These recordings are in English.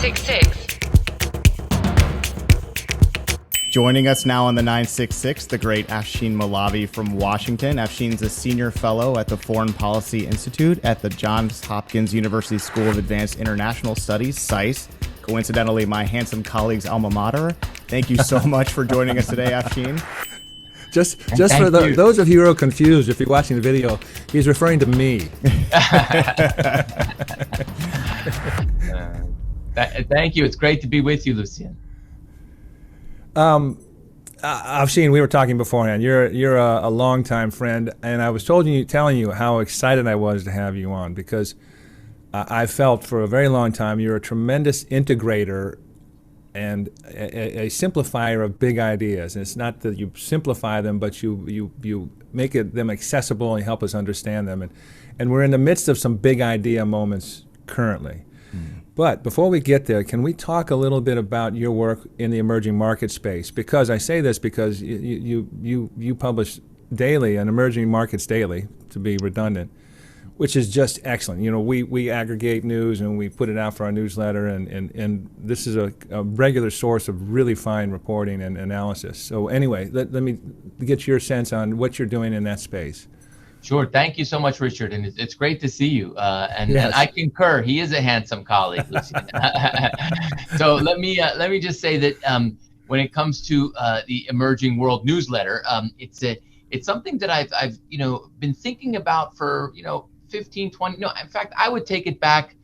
966. Joining us now on the 966, the great Afshin Molavi from Washington. Afshin's a senior fellow at the Foreign Policy Institute at the Johns Hopkins University School of Advanced International Studies, SAIS. Coincidentally, my handsome colleague's alma mater. Thank you so much for joining us today, Afshin. Just for those of you who are confused, if you're watching the video, he's referring to me. Thank you. It's great to be with you, Lucien. Afshin, we were talking beforehand. You're a longtime friend, and I was telling you how excited I was to have you on, because I felt for a very long time you're a tremendous integrator and a simplifier of big ideas. And it's not that you simplify them, but you make them accessible and help us understand them. And we're in the midst of some big idea moments currently. But before we get there, can we talk a little bit about your work in the emerging market space? Because I say this because you publish daily, an Emerging Markets Daily, to be redundant, which is just excellent. You know, we aggregate news and we put it out for our newsletter, and this is a regular source of really fine reporting and analysis. So anyway, let me get your sense on what you're doing in that space. Sure. Thank you so much, Richard. And it's great to see you. And Yes. I concur. He is a handsome colleague, Lucien. So let me just say that when it comes to the Emerging World newsletter, it's something that I've been thinking about for 15, 20. No, in fact, I would take it back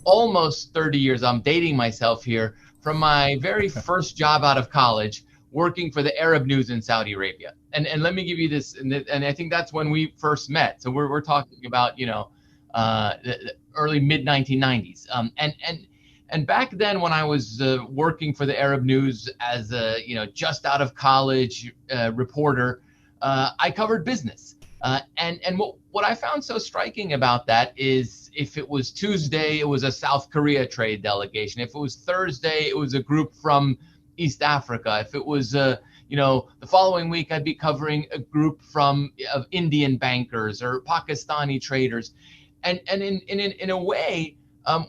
almost 30 years. I'm dating myself here, from my very first job out of college, working for the Arab News in Saudi Arabia. And let me give you this, and I think that's when we first met. So we're talking about the early mid 1990s. And back then, when I was working for the Arab News as a just out of college reporter, I covered business. And what I found so striking about that is, if it was Tuesday, it was a South Korea trade delegation. If it was Thursday, it was a group from East Africa. If it was the following week, I'd be covering a group of Indian bankers or Pakistani traders, and in a way,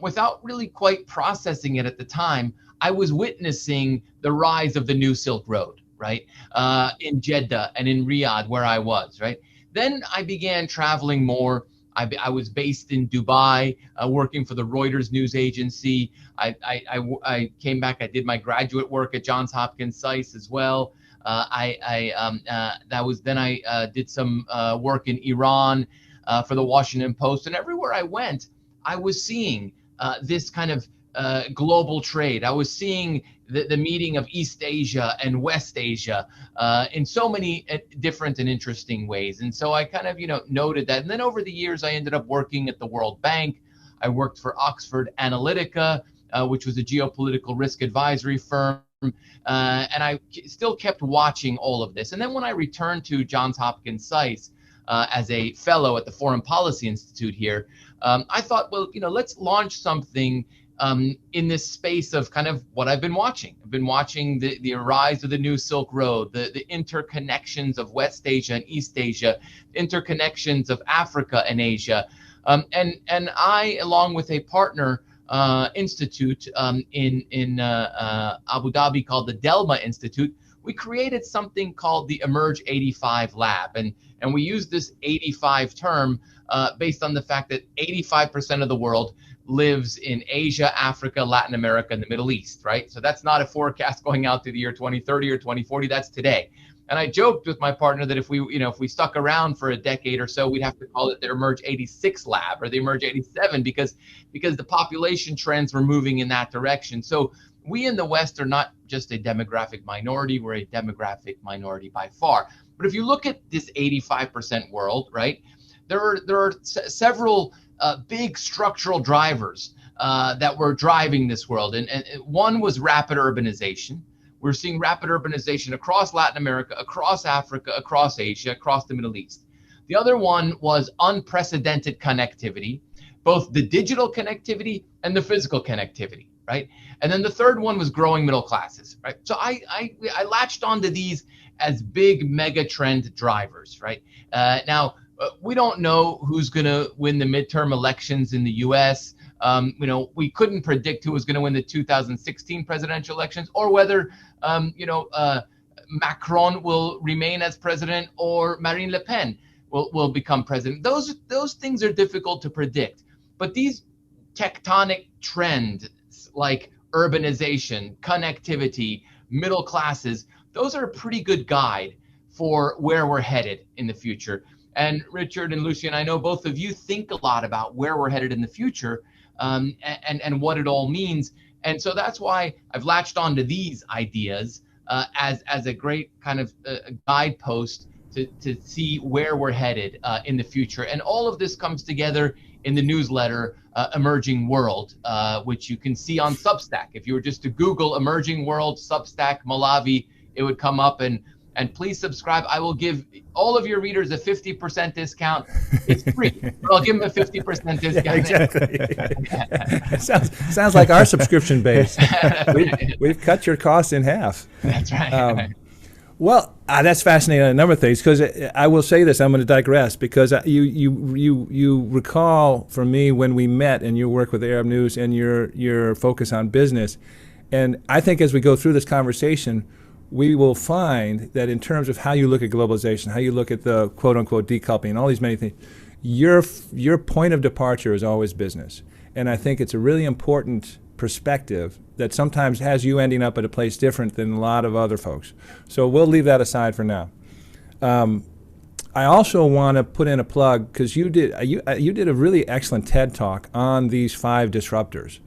without really quite processing it at the time, I was witnessing the rise of the new Silk Road, right, in Jeddah and in Riyadh, where I was, right. Then I began traveling more. I was based in Dubai, working for the Reuters news agency. I came back. I did my graduate work at Johns Hopkins SAIS as well. I did some work in Iran for the Washington Post, and everywhere I went, I was seeing this kind of global trade. I was seeing the meeting of East Asia and West Asia in so many different and interesting ways. And so I kind of, noted that. And then over the years, I ended up working at the World Bank. I worked for Oxford Analytica, which was a geopolitical risk advisory firm. And I still kept watching all of this. And then when I returned to Johns Hopkins SAIS as a fellow at the Foreign Policy Institute here, I thought, well, let's launch something in this space of kind of what I've been watching. I've been watching the rise of the new Silk Road, the interconnections of West Asia and East Asia, interconnections of Africa and Asia. And I, along with a partner institute in Abu Dhabi called the Delma Institute, we created something called the Emerge 85 Lab. And we use this 85 term based on the fact that 85% of the world lives in Asia, Africa, Latin America, and the Middle East, right? So that's not a forecast going out to the year 2030 or 2040. That's today. And I joked with my partner that if we stuck around for a decade or so, we'd have to call it the Emerge 86 Lab or the Emerge 87 because the population trends were moving in that direction. So we in the West are not just a demographic minority, we're a demographic minority by far. But if you look at this 85% world, right, there are several big structural drivers that were driving this world. And one was rapid urbanization. We're seeing rapid urbanization across Latin America, across Africa, across Asia, across the Middle East. The other one was unprecedented connectivity, both the digital connectivity and the physical connectivity, right? And then the third one was growing middle classes, right? So I latched onto these as big mega trend drivers, right? Now, we don't know who's going to win the midterm elections in the U.S. We couldn't predict who was going to win the 2016 presidential elections, or whether, Macron will remain as president or Marine Le Pen will become president. Those things are difficult to predict. But these tectonic trends like urbanization, connectivity, middle classes, those are a pretty good guide for where we're headed in the future. And Richard and Lucian, I know both of you think a lot about where we're headed in the future, and what it all means. And so that's why I've latched onto these ideas as a great kind of guidepost to see where we're headed in the future. And all of this comes together in the newsletter Emerging World, which you can see on Substack. If you were just to Google Emerging World Substack Molavi, it would come up. And please subscribe. I will give all of your readers a 50% discount. It's free, but I'll give them a 50% discount. Yeah, exactly. sounds like our subscription base. We've cut your costs in half. That's right. Well, that's fascinating on a number of things, because I will say this. I'm going to digress, because you recall from me when we met and your work with Arab News and your focus on business. And I think as we go through this conversation, we will find that in terms of how you look at globalization, how you look at the quote-unquote decoupling, and all these many things, your point of departure is always business. And I think it's a really important perspective that sometimes has you ending up at a place different than a lot of other folks. So we'll leave that aside for now. I also want to put in a plug, because you did a really excellent TED Talk on these 5 disruptors.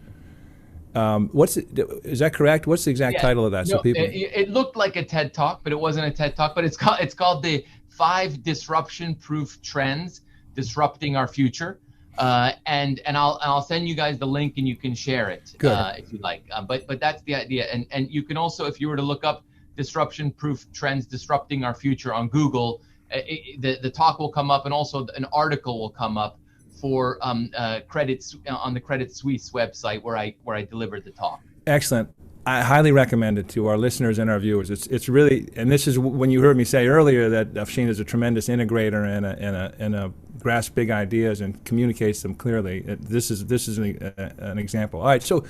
Is that correct? What's the exact title of that? No, it looked like a TED Talk, but it wasn't a TED Talk. But it's called the 5 disruption-proof trends disrupting our future. And I'll send you guys the link, and you can share it if you like. But that's the idea. And you can also, if you were to look up disruption-proof trends disrupting our future on Google, the talk will come up, and also an article will come up for credits on the Credit Suisse website where I delivered the talk. Excellent. I highly recommend it to our listeners and our viewers. It's really, and this is when you heard me say earlier that Afshin is a tremendous integrator and a grasps big ideas and communicates them clearly. This is an example. All right, so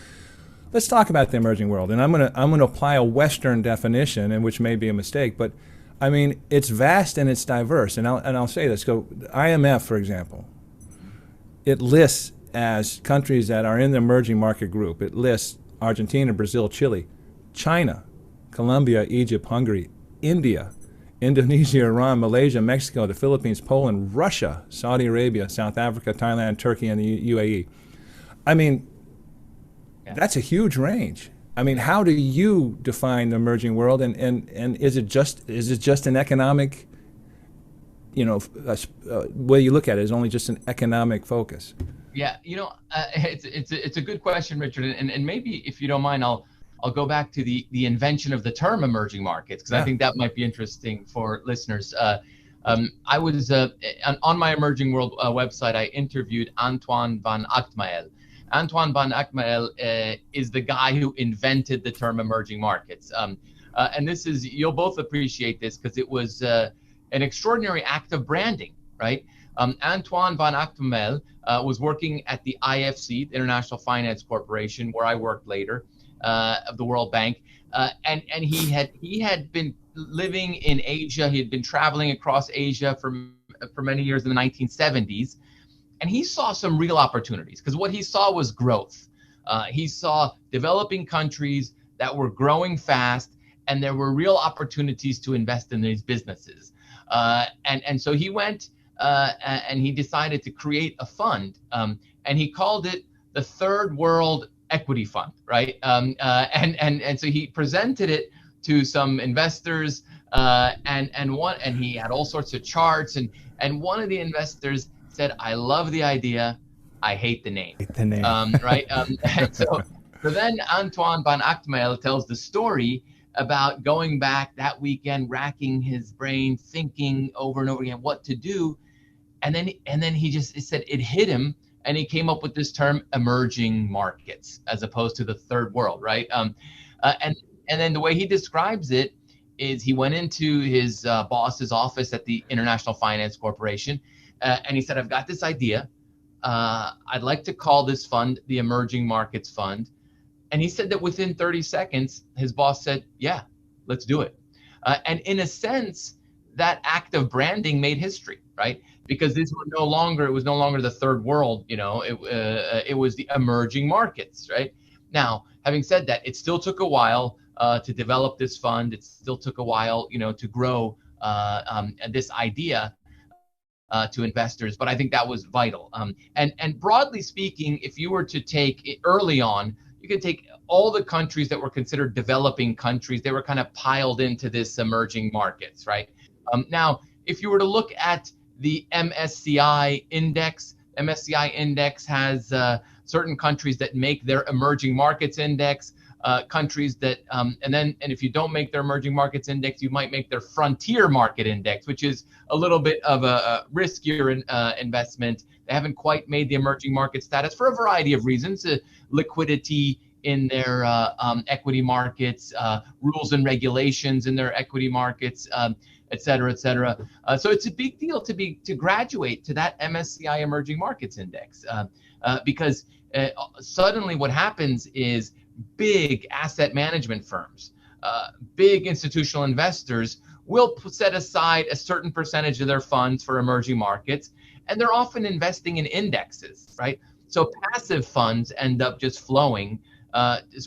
let's talk about the emerging world, and I'm gonna apply a Western definition, and which may be a mistake, but I mean it's vast and it's diverse. And I'll say this. So IMF, for example, it lists as countries that are in the emerging market group. It lists Argentina, Brazil, Chile, China, Colombia, Egypt, Hungary, India, Indonesia, Iran, Malaysia, Mexico, the Philippines, Poland, Russia, Saudi Arabia, South Africa, Thailand, Turkey, and the UAE. I mean, that's a huge range. I mean, how do you define the emerging world, and is it just an economic, way you look at it is only just an economic focus? Yeah, it's a good question, Richard, and maybe if you don't mind, I'll go back to the invention of the term emerging markets, because I think that might be interesting for listeners. I was on my Emerging World website. I interviewed Antoine van Achtmael. Antoine van Achtmael is the guy who invented the term emerging markets, and this is, you'll both appreciate this because it was an extraordinary act of branding, right? Antoine van Achtmael was working at the IFC, the International Finance Corporation, where I worked later, of the World Bank, and he had been living in Asia. He had been traveling across Asia for many years in the 1970s, and he saw some real opportunities, because what he saw was growth. He saw developing countries that were growing fast, and there were real opportunities to invest in these businesses. And so he went and he decided to create a fund, and he called it the Third World Equity Fund, right? And so he presented it to some investors, and he had all sorts of charts, and one of the investors said, "I love the idea, I hate the name." Right? And so then Antoine van Achtmael tells the story about going back that weekend, racking his brain, thinking over and over again what to do, and then he just said it hit him, and he came up with this term emerging markets as opposed to the third world, right? And then the way he describes it is he went into his boss's office at the International Finance Corporation, And he said, I've got this idea. I'd like to call this fund the Emerging Markets Fund. And he said that within 30 seconds, his boss said, yeah, let's do it. And in a sense, that act of branding made history, right? Because it was no longer the third world, it was the emerging markets, right? Now, having said that, it still took a while to develop this fund. It still took a while, to grow this idea to investors, but I think that was vital. And broadly speaking, if you were to take it early on, you could take all the countries that were considered developing countries. They were kind of piled into this emerging markets, right? Now, if you were to look at the MSCI index has certain countries that make their emerging markets index, countries that, and if you don't make their emerging markets index, you might make their frontier market index, which is a little bit of a riskier investment. They haven't quite made the emerging market status for a variety of reasons, liquidity in their equity markets, rules and regulations in their equity markets, et cetera, et cetera. So it's a big deal to graduate to that MSCI Emerging Markets Index because suddenly what happens is big asset management firms, big institutional investors will set aside a certain percentage of their funds for emerging markets, and they're often investing in indexes, right? So passive funds end up just flowing,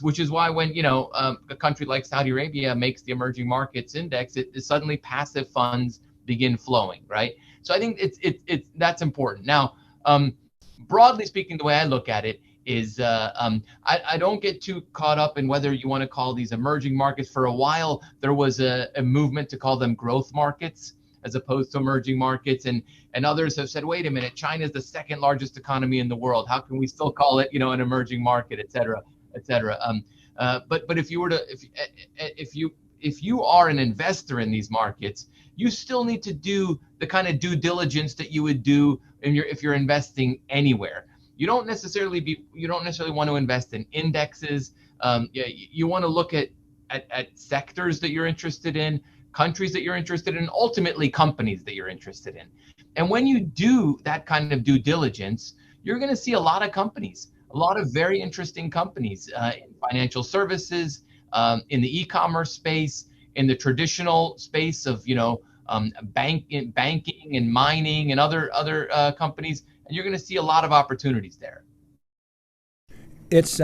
which is why when a country like Saudi Arabia makes the emerging markets index, it suddenly passive funds begin flowing, right? So I think that's important. Now, broadly speaking, the way I look at it is I don't get too caught up in whether you want to call these emerging markets. For a while, there was a movement to call them growth markets as opposed to emerging markets. And others have said, wait a minute, China is the second largest economy in the world. How can we still call it, an emerging market, et cetera, et cetera? But if you were to, if you are an investor in these markets, you still need to do the kind of due diligence that you would do if you're investing anywhere. You don't necessarily want to invest in indexes. You want to look at sectors that you're interested in, countries that you're interested in, ultimately companies that you're interested in. And when you do that kind of due diligence, you're going to see a lot of companies, a lot of very interesting companies in financial services, in the e-commerce space, in the traditional space of banking and mining and other companies. And you're going to see a lot of opportunities there. It's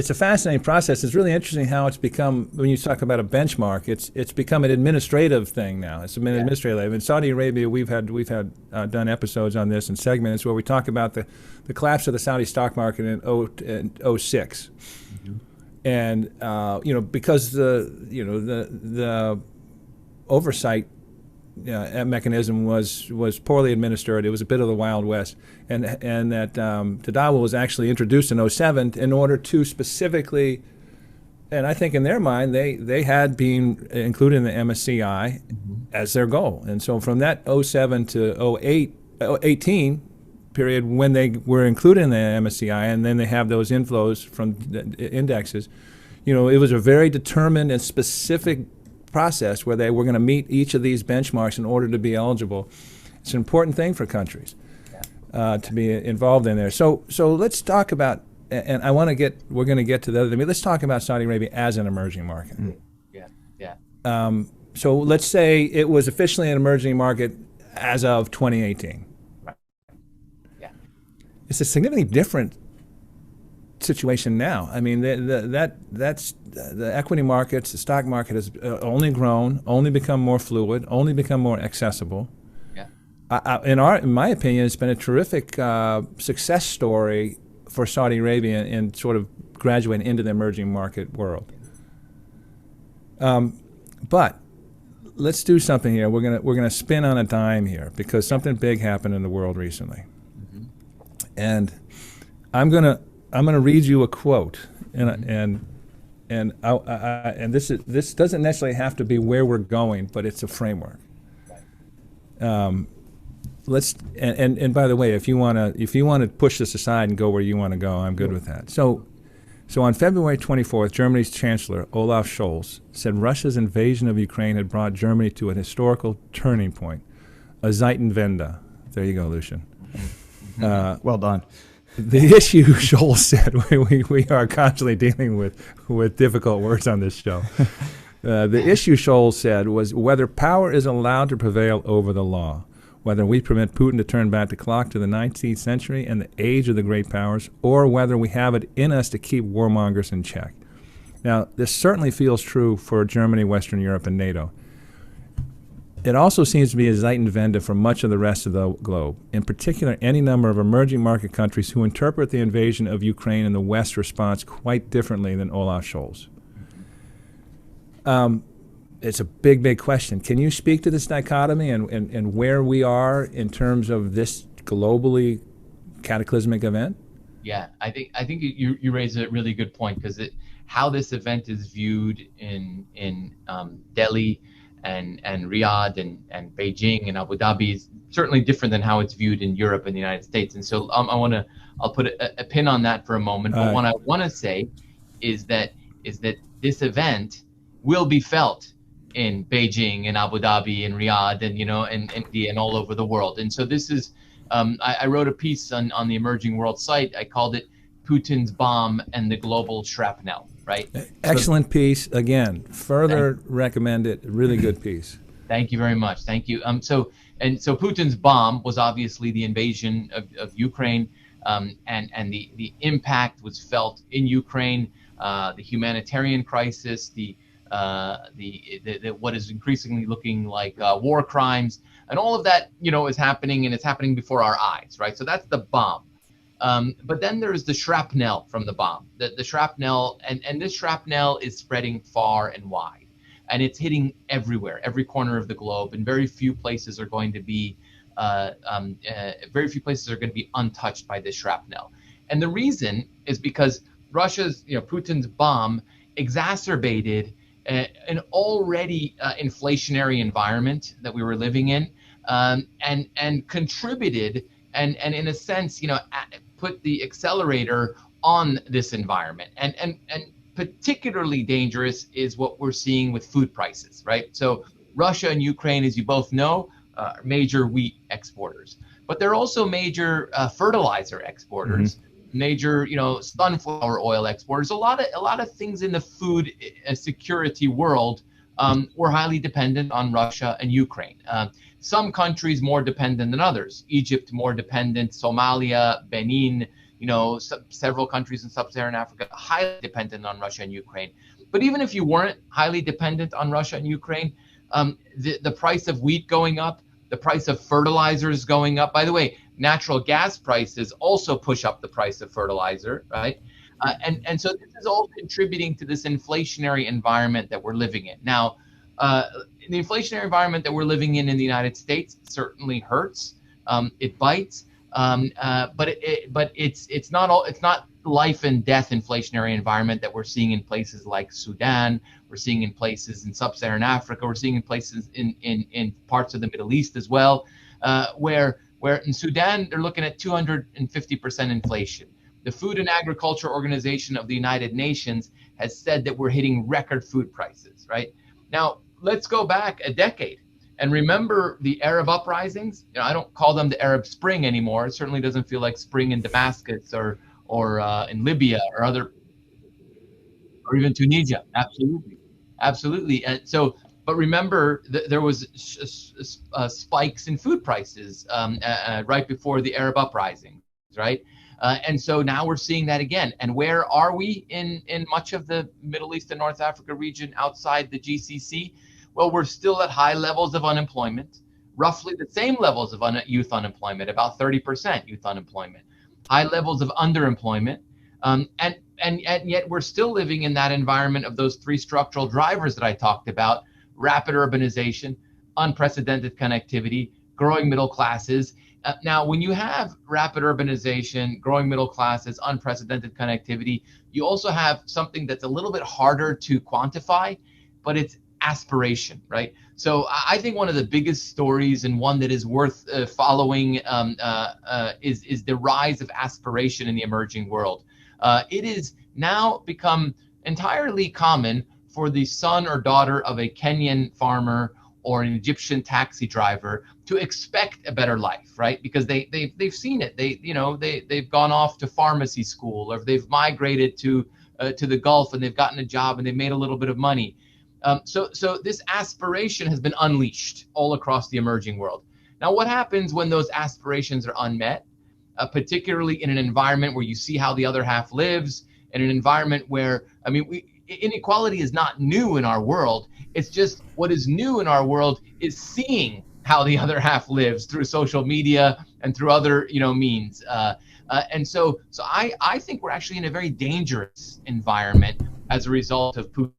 a fascinating process. It's really interesting how it's become, when you talk about a benchmark, it's become an administrative thing now. It's an administrative. In Saudi Arabia, we've done episodes on this and segments where we talk about the collapse of the Saudi stock market in 2006. Mm-hmm. And because the oversight mechanism was poorly administered. It was a bit of the Wild West, and that Tadawul was actually introduced in 2007 in order to specifically, and I think in their mind they had been included in the MSCI as their goal, and so from that 2007 to 2018 period when they were included in the MSCI, and then they have those inflows from the indexes, it was a very determined and specific process where they were going to meet each of these benchmarks in order to be eligible. It's an important thing for countries to be involved in there. So let's talk about, and we're going to get to the other thing. Let's talk about Saudi Arabia as an emerging market. Yeah. So let's say it was officially an emerging market as of 2018. Right. Yeah. It's a significantly different situation now. I mean, that's the equity markets, the stock market has only grown, only become more fluid, only become more accessible. Yeah. In my opinion, it's been a terrific success story for Saudi Arabia in sort of graduating into the emerging market world. But let's do something here. We're gonna spin on a dime here because something big happened in the world recently, and I'm gonna read you a quote, and this doesn't necessarily have to be where we're going, but it's a framework. And by the way, if you want to push this aside and go where you want to go, I'm good with that. So on February 24th, Germany's Chancellor Olaf Scholz said Russia's invasion of Ukraine had brought Germany to a historical turning point, a Zeitenwende, There you go, Lucian. Well done. The issue, Scholl said, we are constantly dealing with difficult words on this show. The issue, Scholl said, was whether power is allowed to prevail over the law, whether we permit Putin to turn back the clock to the 19th century and the age of the great powers, or whether we have it in us to keep warmongers in check. Now, this certainly feels true for Germany, Western Europe, and NATO. It also seems to be a Zeitenwende for much of the rest of the globe, in particular any number of emerging market countries who interpret the invasion of Ukraine and the West's response quite differently than Olaf Scholz. It's a big, big question. Can you speak to this dichotomy and where we are in terms of this globally cataclysmic event? Yeah, I think you raise a really good point, because how this event is viewed in Delhi and Riyadh and Beijing and Abu Dhabi is certainly different than how it's viewed in Europe and the United States. And so I'll put a pin on that for a moment. But what I want to say is that this event will be felt in Beijing and Abu Dhabi and Riyadh and and India and all over the world. And so this is I wrote a piece on the Emerging World site. I called it Putin's Bomb and the Global Shrapnel. Right. Excellent piece. Again, further recommend it. Really good piece. Thank you very much. Thank you. So Putin's bomb was obviously the invasion of Ukraine, and the impact was felt in Ukraine, the humanitarian crisis, the what is increasingly looking like war crimes, and all of that is happening, and it's happening before our eyes. Right. So that's the bomb. But then there's the shrapnel from the bomb. The shrapnel, and this shrapnel is spreading far and wide, and it's hitting everywhere, every corner of the globe, and very few places are going to be untouched by this shrapnel. And the reason is because Putin's bomb exacerbated an already inflationary environment that we were living in, and contributed and in a sense, put the accelerator on this environment. And particularly dangerous is what we're seeing with food prices, right? So Russia and Ukraine, as you both know, are major wheat exporters, but they're also major fertilizer exporters, major, sunflower oil exporters. A lot of things in the food security world were highly dependent on Russia and Ukraine. Some countries more dependent than others. Egypt more dependent, Somalia, Benin, several countries in sub-Saharan Africa highly dependent on Russia and Ukraine. But even if you weren't highly dependent on Russia and Ukraine, the price of wheat going up, the price of fertilizers going up. By the way, natural gas prices also push up the price of fertilizer, right? And so this is all contributing to this inflationary environment that we're living in. Now, the inflationary environment that we're living in the United States certainly hurts. It bites, but it's not life and death inflationary environment that we're seeing in places like Sudan. We're seeing in places in sub-Saharan Africa. We're seeing in places in parts of the Middle East as well, where in Sudan they're looking at 250% inflation. The Food and Agriculture Organization of the United Nations has said that we're hitting record food prices, right? Now, let's go back a decade and remember the Arab uprisings. I don't call them the Arab Spring anymore. It certainly doesn't feel like spring in Damascus or in Libya or even Tunisia. Absolutely. And so, but remember, there was spikes in food prices right before the Arab uprisings, right? And so now we're seeing that again. And where are we in much of the Middle East and North Africa region outside the GCC? Well, we're still at high levels of unemployment, roughly the same levels of youth unemployment, about 30% youth unemployment, high levels of underemployment. And yet we're still living in that environment of those three structural drivers that I talked about: rapid urbanization, unprecedented connectivity, growing middle classes. Now, when you have rapid urbanization, growing middle classes, unprecedented connectivity, you also have something that's a little bit harder to quantify, but it's aspiration, right? So I think one of the biggest stories, and one that is worth following, is the rise of aspiration in the emerging world. It is now become entirely common for the son or daughter of a Kenyan farmer or an Egyptian taxi driver to expect a better life, right? Because they've seen it. They've gone off to pharmacy school, or they've migrated to the Gulf, and they've gotten a job and they've made a little bit of money. So this aspiration has been unleashed all across the emerging world. Now, what happens when those aspirations are unmet, particularly in an environment where you see how the other half lives, in an environment where, inequality is not new in our world. It's just what is new in our world is seeing how the other half lives through social media and through other, means. And so I think we're actually in a very dangerous environment as a result of Putin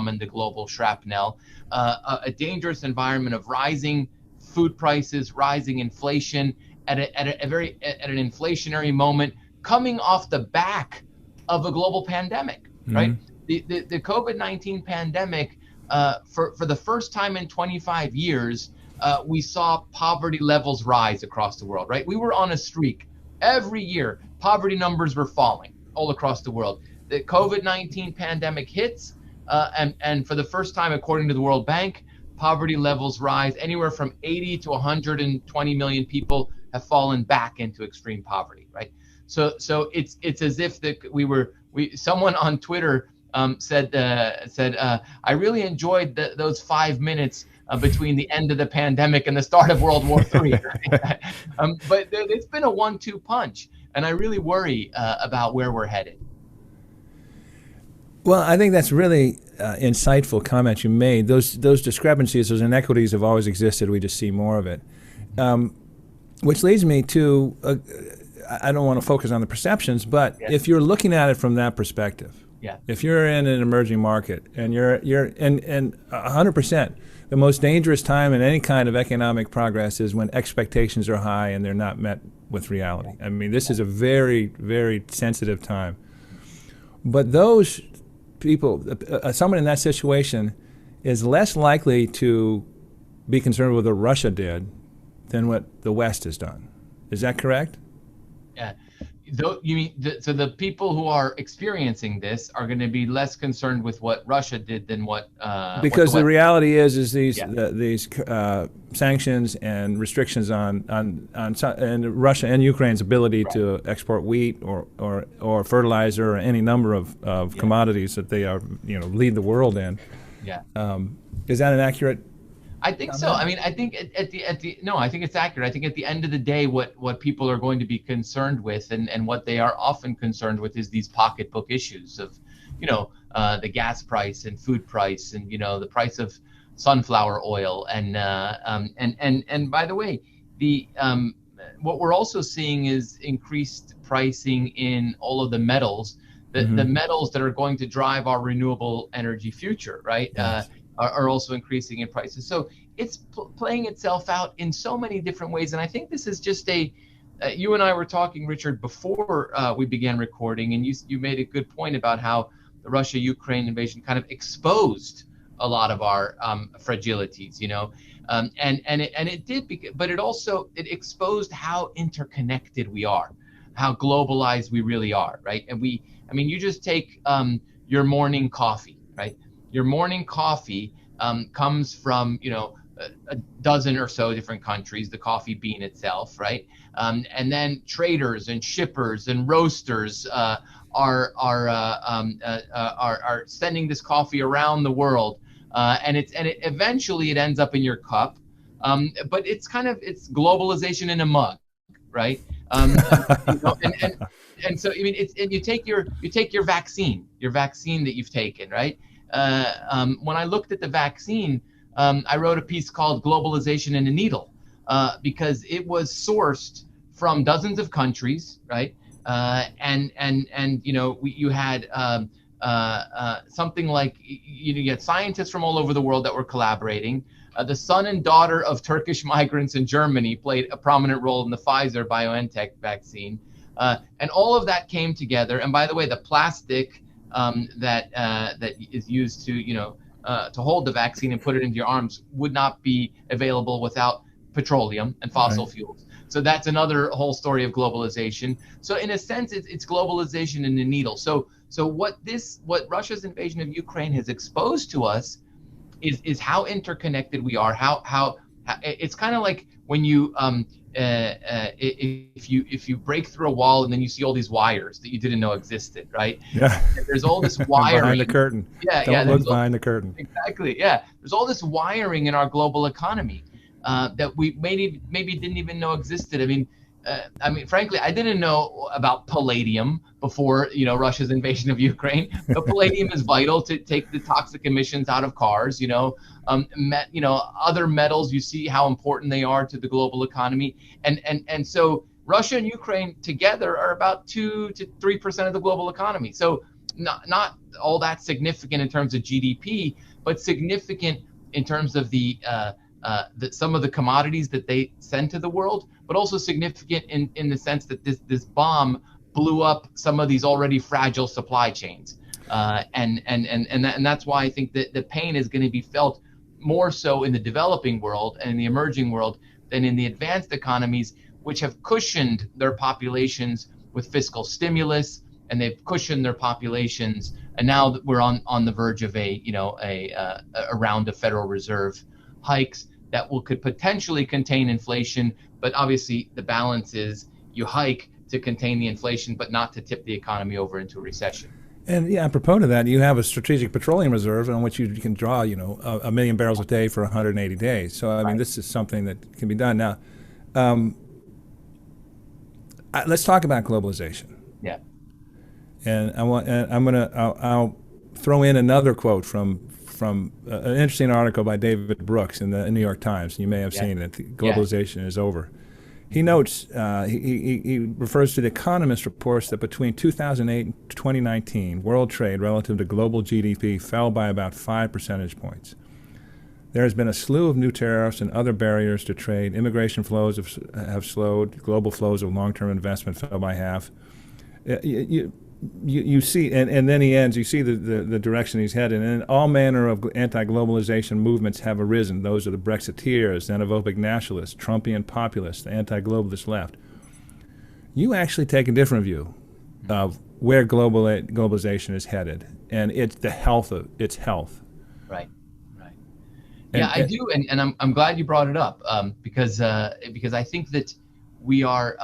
and the global shrapnel, a dangerous environment of rising food prices, rising inflation at an inflationary moment, coming off the back of a global pandemic, right? The COVID-19 pandemic, for the first time in 25 years, we saw poverty levels rise across the world, right? We were on a streak. Every year, poverty numbers were falling all across the world. The COVID-19 pandemic hits, and for the first time, according to the World Bank, poverty levels rise. Anywhere from 80 to 120 million people have fallen back into extreme poverty, right? So it's as if someone on Twitter said I really enjoyed those 5 minutes between the end of the pandemic and the start of World War III. Right? But it's been a 1-2 punch, and I really worry about where we're headed. Well, I think that's really insightful comment you made. Those discrepancies, those inequities have always existed. We just see more of it. Which leads me to, I don't want to focus on the perceptions, but if you're looking at it from that perspective, if you're in an emerging market and you're in 100%, the most dangerous time in any kind of economic progress is when expectations are high and they're not met with reality. I mean, this is a very, very sensitive time. But those people, someone in that situation is less likely to be concerned with what Russia did than what the West has done. Is that correct? Yeah. You mean so the people who are experiencing this are going to be less concerned with what Russia did than what because the reality is these sanctions and restrictions on and Russia and Ukraine's ability to export wheat or fertilizer or any number of commodities that they are lead the world in. Is that an accurate? I think so. I mean, I think I think it's accurate. I think at the end of the day, what people are going to be concerned with, and what they are often concerned with, is these pocketbook issues of, the gas price and food price, and the price of sunflower oil, and by the way, what we're also seeing is increased pricing in all of the metals, the metals that are going to drive our renewable energy future, right? Yes. Are also increasing in prices. So it's playing itself out in so many different ways. And I think this is just you and I were talking, Richard, before we began recording, and you made a good point about how the Russia-Ukraine invasion kind of exposed a lot of our fragilities, and it did, but it exposed how interconnected we are, how globalized we really are, right? And you just take your morning coffee, right? Your morning coffee comes from, a dozen or so different countries, the coffee bean itself, right? And then traders and shippers and roasters are sending this coffee around the world, and eventually it ends up in your cup. But it's globalization in a mug, right? And so you take your vaccine that you've taken, right? When I looked at the vaccine, I wrote a piece called Globalization in a Needle, because it was sourced from dozens of countries, right? You had something like, you had scientists from all over the world that were collaborating. The son and daughter of Turkish migrants in Germany played a prominent role in the Pfizer-BioNTech vaccine. And all of that came together. And by the way, the plastic that is used to hold the vaccine and put it into your arms would not be available without petroleum and fossil fuels. So that's another whole story of globalization. So in a sense, it's globalization in a needle. So what Russia's invasion of Ukraine has exposed to us is how interconnected we are, how it's kind of like when you if you break through a wall and then you see all these wires that you didn't know existed, right? Yeah. There's all this wiring behind the curtain. Don't look behind the curtain. Exactly. Yeah. There's all this wiring in our global economy that we maybe didn't even know existed. I mean, frankly, I didn't know about palladium before, Russia's invasion of Ukraine. But palladium is vital to take the toxic emissions out of cars. Other metals. You see how important they are to the global economy, and so Russia and Ukraine together are about 2 to 3% of the global economy. So not all that significant in terms of GDP, but significant in terms of some of the commodities that they send to the world, but also significant in the sense that this bomb blew up some of these already fragile supply chains, and that's why I think that the pain is going to be felt more so in the developing world and in the emerging world than in the advanced economies, which have cushioned their populations with fiscal stimulus, and they've cushioned their populations, and now we're on the verge of a round of Federal Reserve hikes that could potentially contain inflation, but obviously the balance is you hike to contain the inflation, but not to tip the economy over into a recession. And yeah, apropos to that, you have a strategic petroleum reserve on which you can draw, a million barrels a day for 180 days. So I mean, this is something that can be done. Now, let's talk about globalization. Yeah. And I'll throw in another quote from an interesting article by David Brooks in the New York Times. You may have seen it. Globalization is over. He notes, he refers to the Economist reports that between 2008 and 2019, world trade relative to global GDP fell by about 5 percentage points. There has been a slew of new tariffs and other barriers to trade. Immigration flows have slowed. Global flows of long-term investment fell by half. You see, and then he ends, you see the direction he's headed, and all manner of anti-globalization movements have arisen. Those are the Brexiteers, xenophobic nationalists, Trumpian populists, the anti-globalist left. You actually take a different view of where globalization is headed, and it's the health of its health. Right. Yeah, I do, and I'm glad you brought it up because I think that we are.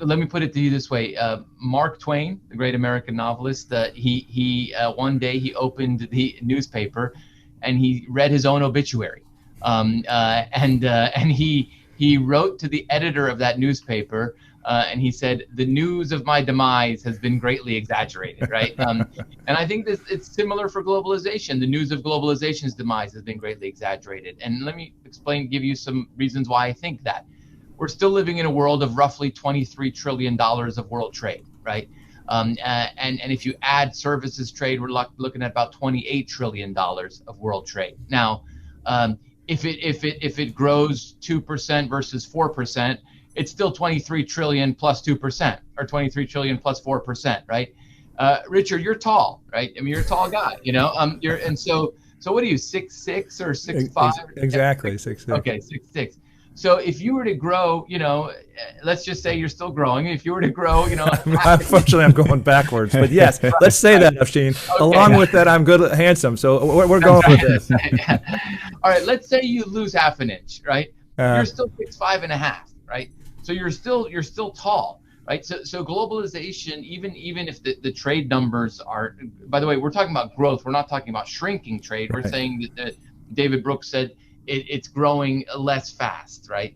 Let me put it to you this way: Mark Twain, the great American novelist, he one day he opened the newspaper, and he read his own obituary, and he wrote to the editor of that newspaper, and he said, "The news of my demise has been greatly exaggerated." Right, and I think it's similar for globalization. The news of globalization's demise has been greatly exaggerated, and let me give you some reasons why I think that. We're still living in a world of roughly $23 trillion of world trade, right? And if you add services trade, we're looking at about $28 trillion of world trade. Now, if it grows 2% versus 4%, it's still 23 trillion plus 2%, or 23 trillion plus 4%, right? Richard, you're tall, right? I mean, you're a tall guy, so what are you, 6'6" or 6'5"? Exactly, 6'6". Okay, 6'6". So if you were to grow, let's just say you're still growing. If you were to grow, unfortunately, I'm going backwards. But yes, let's say that, Afshin. Okay. Along with that, I'm good, handsome. So we're going with this. All right. Let's say you lose half an inch, right? You're still 6'5.5", right? So you're still tall, right? So globalization, even if the trade numbers are, by the way, we're talking about growth. We're not talking about shrinking trade. We're saying that David Brooks said it's growing less fast, right?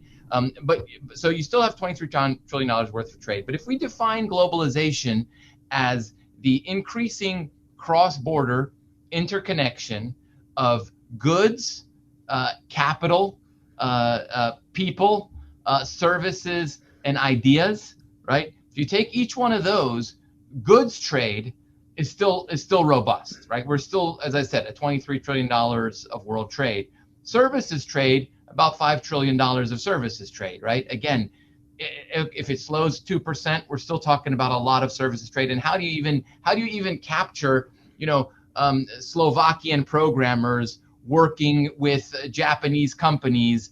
But so you still have $23 trillion worth of trade. But if we define globalization as the increasing cross-border interconnection of goods, capital, people, services, and ideas, right? If you take each one of those, goods trade is still robust, right? We're still, as I said, at $23 trillion of world trade. Services trade, about $5 trillion of services trade, right? Again, if it slows 2%, we're still talking about a lot of services trade. And how do you even capture, Slovakian programmers working with Japanese companies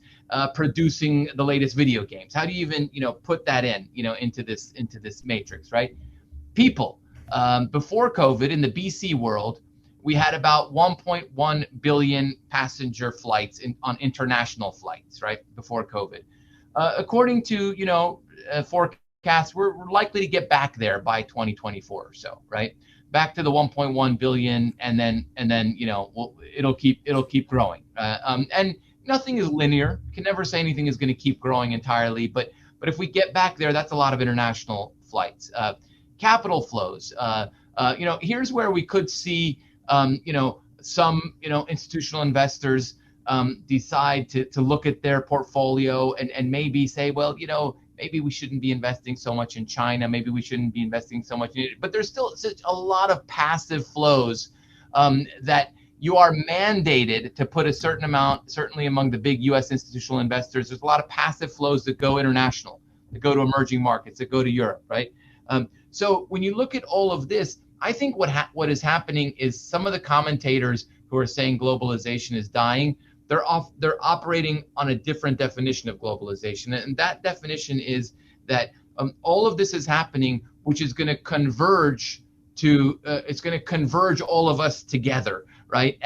producing the latest video games? How do you even, put that into this matrix, right? People, before COVID in the BC world, we had about 1.1 billion passenger flights on international flights, right, before COVID. According to, forecasts, we're likely to get back there by 2024 or so, right? Back to the 1.1 billion, and then it'll keep growing. And nothing is linear. Can never say anything is going to keep growing entirely, but if we get back there, that's a lot of international flights. Capital flows. Here's where we could see some institutional investors decide to look at their portfolio and maybe say, well, maybe we shouldn't be investing so much in China. Maybe we shouldn't be investing so much in it. But there's still such a lot of passive flows that you are mandated to put a certain amount, certainly among the big U.S. institutional investors. There's a lot of passive flows that go international, that go to emerging markets, that go to Europe, right? So when you look at all of this, I think what is happening is some of the commentators who are saying globalization is dying, they're operating on a different definition of globalization, and that definition is that all of this is happening, which is going to converge all of us together, right,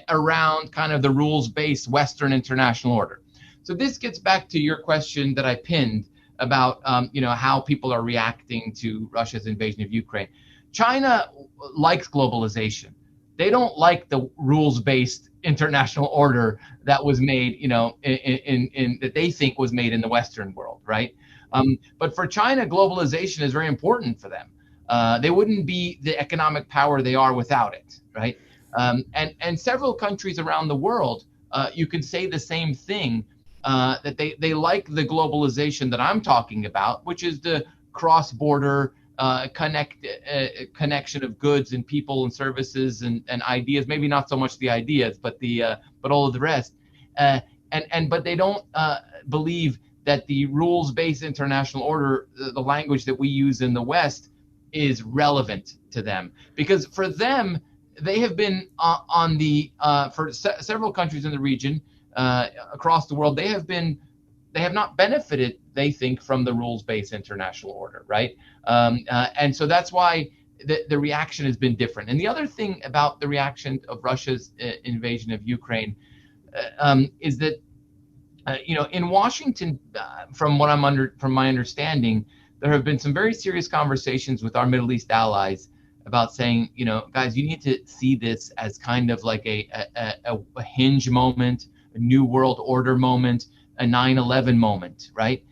around kind of the rules-based Western international order. So this gets back to your question that I pinned about how people are reacting to Russia's invasion of Ukraine. China likes globalization. They don't like the rules-based international order that was made, that they think was made in the Western world, right? But for China, globalization is very important for them. They wouldn't be the economic power they are without it, right? And several countries around the world, you can say the same thing, that they like the globalization that I'm talking about, which is the cross-border connection of goods and people and services and ideas. Maybe not so much the ideas, but all of the rest. But they don't believe that the rules-based international order, the language that we use in the West, is relevant to them, because for them, they have been for several countries in the region, across the world, they have not benefited, they think, from the rules-based international order, right? And so that's why the reaction has been different. And the other thing about the reaction of Russia's invasion of Ukraine is that, in Washington, from my understanding, there have been some very serious conversations with our Middle East allies about saying, guys, you need to see this as kind of like a hinge moment, a new world order moment, a 9/11 moment, right?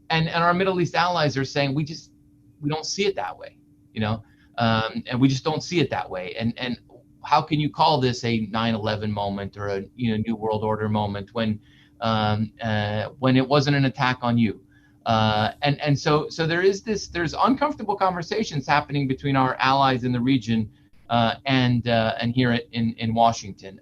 And our Middle East allies are saying we don't see it that way, and we just don't see it that way. And how can you call this a 9/11 moment or a new world order moment when it wasn't an attack on you? And so there's uncomfortable conversations happening between our allies in the region and here in Washington.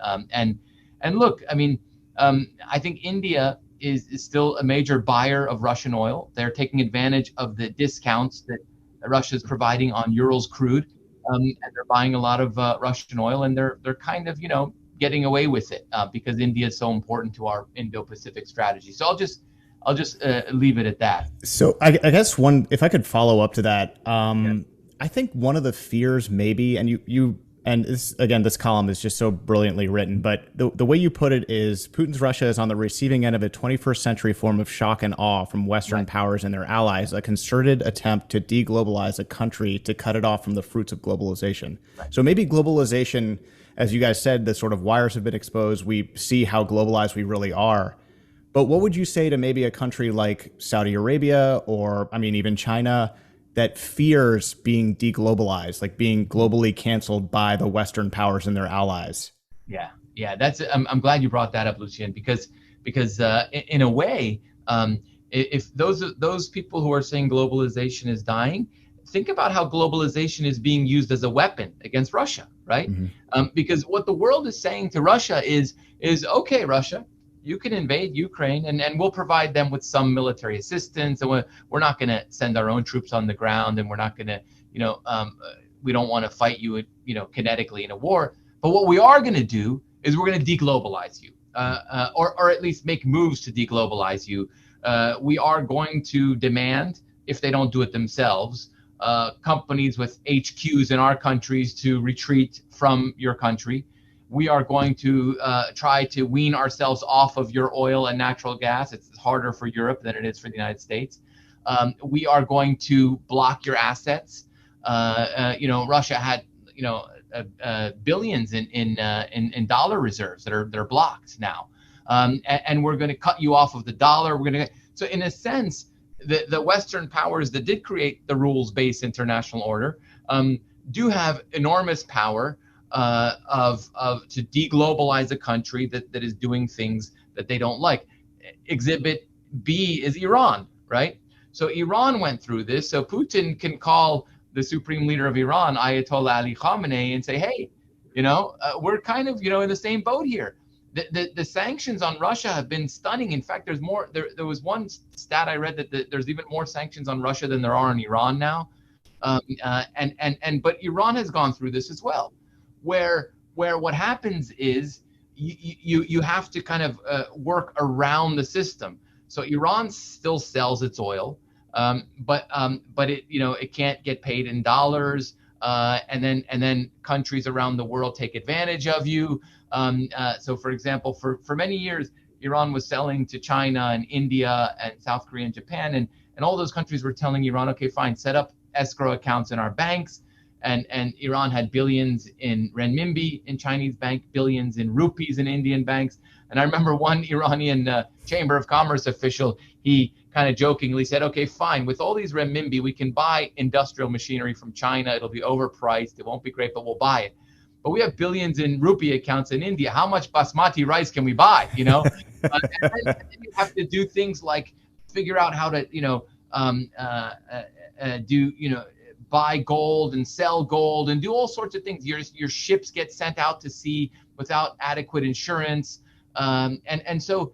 And look, I mean, I think India is still a major buyer of Russian oil. They're taking advantage of the discounts that Russia is providing on Urals crude, and they're buying a lot of Russian oil, and they're kind of getting away with it because India is so important to our Indo-Pacific strategy. So I'll just leave it at that. So I guess if I could follow up to that, I think one of the fears maybe, and this column is just so brilliantly written, but the way you put it is Putin's Russia is on the receiving end of a 21st century form of shock and awe from Western powers and their allies, a concerted attempt to deglobalize a country to cut it off from the fruits of globalization. Right. So maybe globalization, as you guys said, the sort of wires have been exposed. We see how globalized we really are. But what would you say to maybe a country like Saudi Arabia or, even China, that fears being deglobalized, like being globally canceled by the Western powers and their allies? Yeah, I'm glad you brought that up, Lucien, because in a way, if those people who are saying globalization is dying, think about how globalization is being used as a weapon against Russia, right? Mm-hmm. Because what the world is saying to Russia is okay, Russia, you can invade Ukraine and we'll provide them with some military assistance, and we're not going to send our own troops on the ground, and we're not going to, we don't want to fight you, kinetically in a war. But what we are going to do is we're going to deglobalize you, or at least make moves to deglobalize you. We are going to demand, if they don't do it themselves, companies with HQs in our countries to retreat from your country. We are going to try to wean ourselves off of your oil and natural gas. It's harder for Europe than it is for the United States. We are going to block your assets. Russia had, billions in dollar reserves that are blocked now, and we're going to cut you off of the dollar. So in a sense, the Western powers that did create the rules-based international order do have enormous power to deglobalize a country that is doing things that they don't like. Exhibit B is Iran, right? So Iran went through this. So Putin can call the supreme leader of Iran, Ayatollah Ali Khamenei, and say, hey, we're kind of, in the same boat here. The sanctions on Russia have been stunning. In fact, there's more. There was one stat I read that there's even more sanctions on Russia than there are on Iran now. But Iran has gone through this as well, where what happens is you have to kind of work around the system. So Iran still sells its oil, but it can't get paid in dollars, and then countries around the world take advantage of you. So for example, for many years, Iran was selling to China and India and South Korea and Japan, and all those countries were telling Iran, okay, fine, set up escrow accounts in our banks. And Iran had billions in renminbi in Chinese bank, billions in rupees in Indian banks. And I remember one Iranian Chamber of Commerce official, he kind of jokingly said, okay, fine, with all these renminbi, we can buy industrial machinery from China. It'll be overpriced. It won't be great, but we'll buy it. But we have billions in rupee accounts in India. How much basmati rice can we buy? And then you have to do things like figure out how to, buy gold and sell gold and do all sorts of things. Your ships get sent out to sea without adequate insurance, so